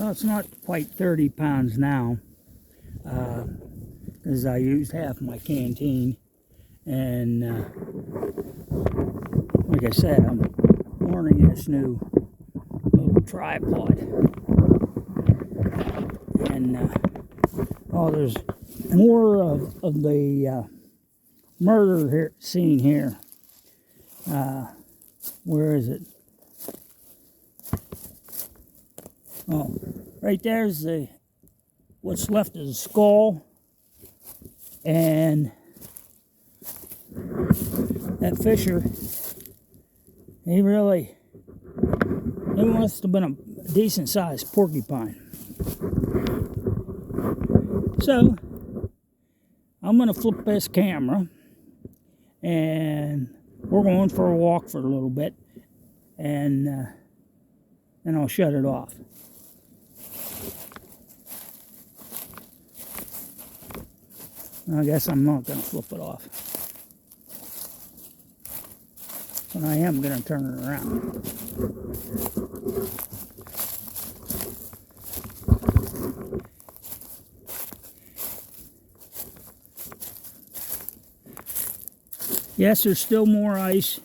Well, it's not quite 30 pounds now, because I used half my canteen, and like I said, I'm learning this new little tripod, and oh, there's more of the murder here, scene here. Where is it? Oh, right there's what's left of the skull, and that Fisher, he must have been a decent sized porcupine. So I'm gonna flip this camera, and we're going for a walk for a little bit, and then I'll shut it off. I guess I'm not going to flip it off. But I am going to turn it around. Yes, there's still more ice.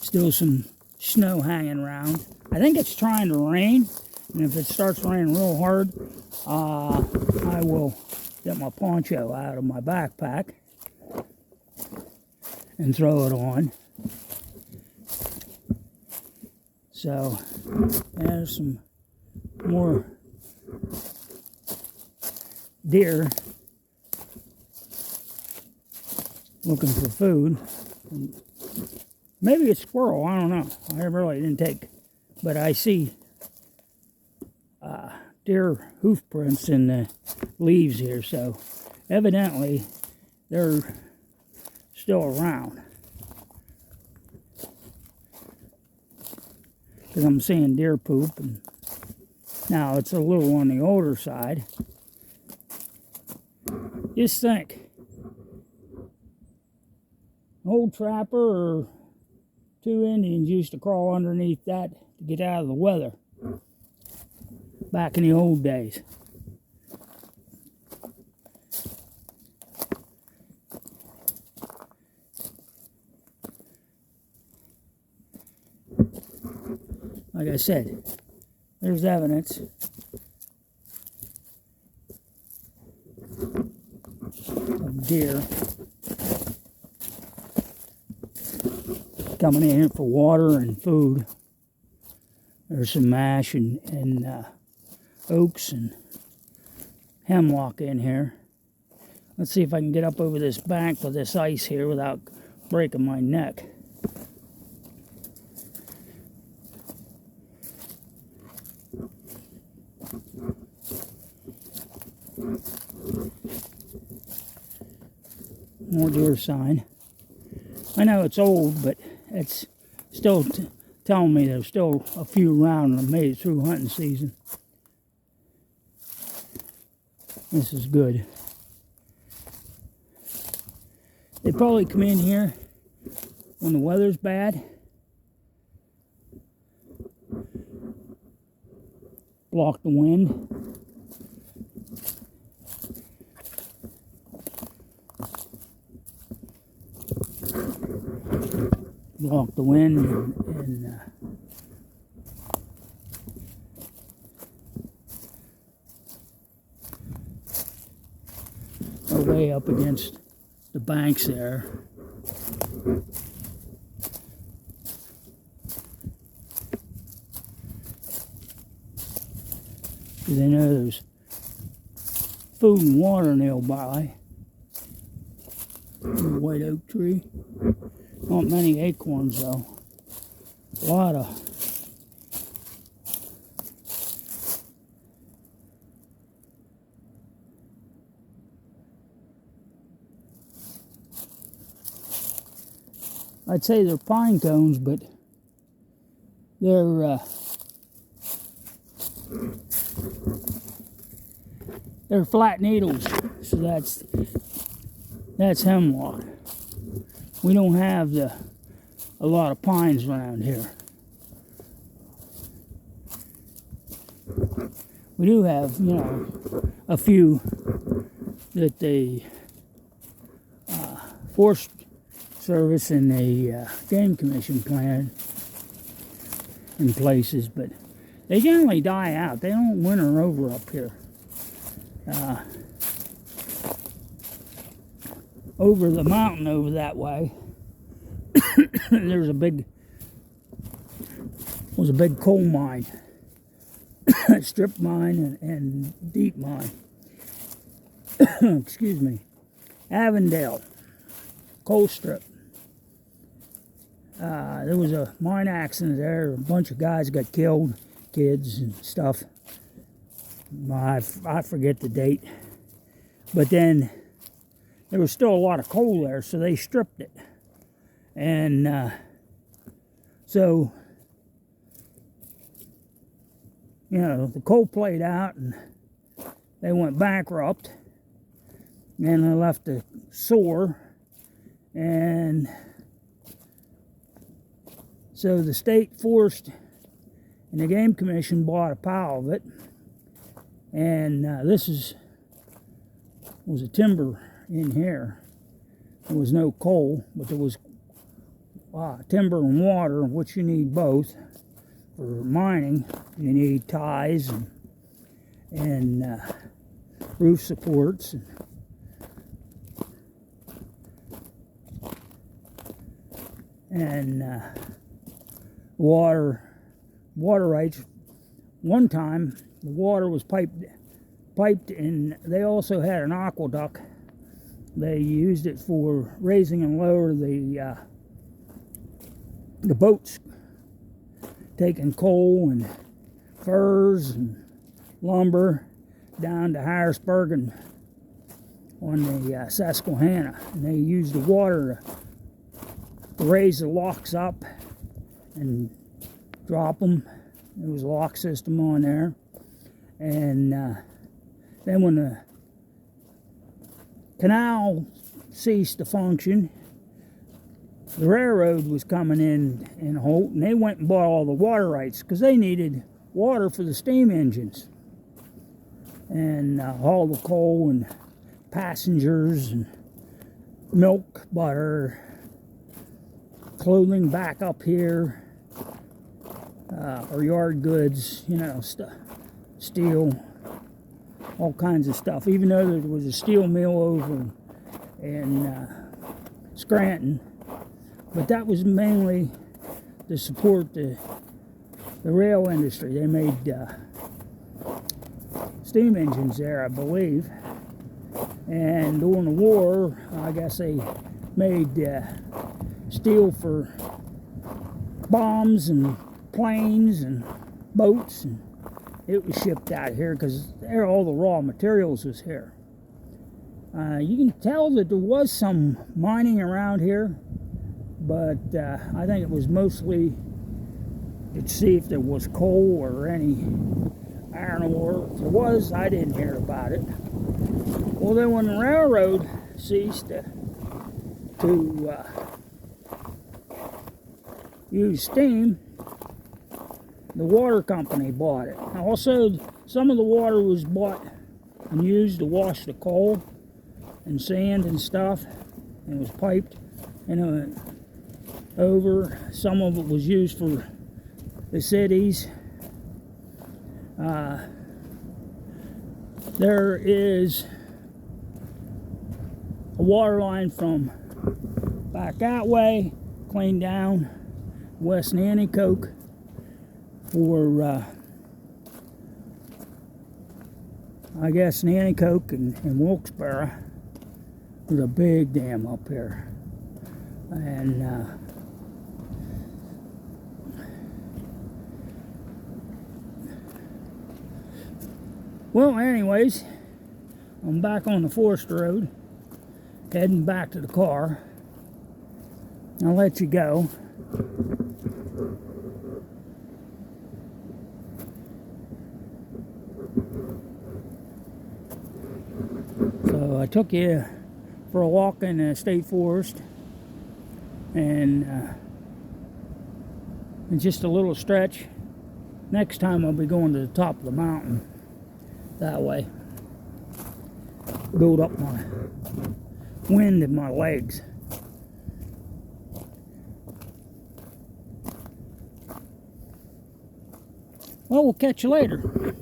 Still some snow hanging around. I think it's trying to rain, and if it starts raining real hard, I will get my poncho out of my backpack and throw it on. So there's some more deer looking for food. Maybe it's squirrel, I don't know. I really didn't take, but I see deer hoof prints in the leaves here, so evidently they're still around. Because I'm seeing deer poop, and now it's a little on the older side. Just think, an old trapper or two Indians used to crawl underneath that to get out of the weather back in the old days. Like I said, there's evidence of deer coming in here for water and food. There's some mash and oaks and hemlock in here. Let's see if I can get up over this bank with this ice here without breaking my neck. More deer sign. I know it's old, but it's still telling me there's still a few around and I made it through hunting season. This is good. They probably come in here when the weather's bad. Block the wind. Block the wind and are way up against the banks there. Because I know there's food and water nearby. The white oak tree. Not many acorns though. A lot of. I'd say they're pine cones, but they're flat needles. So that's hemlock. We don't have the a lot of pines around here. We do have, you know, a few that the Forest Service and the Game Commission planted in places, but they generally die out. They don't winter over up here. Over the mountain over that way, there's a big coal mine, strip mine and deep mine. Excuse me, Avondale coal strip. There was a mine accident there. A bunch of guys got killed, kids and stuff. I forget the date, but then there was still a lot of coal there, so they stripped it. And so, you know, the coal played out and they went bankrupt. And they left a sore. And so the state forest and the Game Commission bought a pile of it. And this was a timber in here. There was no coal, but there was timber and water, which you need both for mining. You need ties and roof supports. And water rights. One time, the water was piped, and they also had an aqueduct. They used it for raising and lower the boats, taking coal and furs and lumber down to Harrisburg and on the Susquehanna. And they used the water to raise the locks up and drop them. There was a lock system on there. And then when the canal ceased to function, the railroad was coming in Holt, and they went and bought all the water rights because they needed water for the steam engines and all the coal and passengers and milk, butter, clothing back up here, or yard goods, you know, steel, all kinds of stuff. Even though there was a steel mill over in Scranton, but that was mainly to support the rail industry. They made steam engines there, I believe. And during the war, I guess they made steel for bombs and planes and boats, and it was shipped out here because all the raw materials was here. You can tell that there was some mining around here, but I think it was mostly to see if there was coal or any iron ore. If there was, I didn't hear about it. Well, then when the railroad ceased to use steam, the water company bought it. Also, some of the water was bought and used to wash the coal and sand and stuff, and it was piped and over. Some of it was used for the cities. There is a water line from back that way, clean down West Nanticoke for I guess Nanticoke and Wilkes-Barre. There's a big dam up here, and well, anyways, I'm back on the forest road, heading back to the car. I'll let you go. So I took you for a walk in the state forest, and And just a little stretch. Next time I'll be going to the top of the mountain. That way. Build up my wind in my legs. Well, we'll catch you later.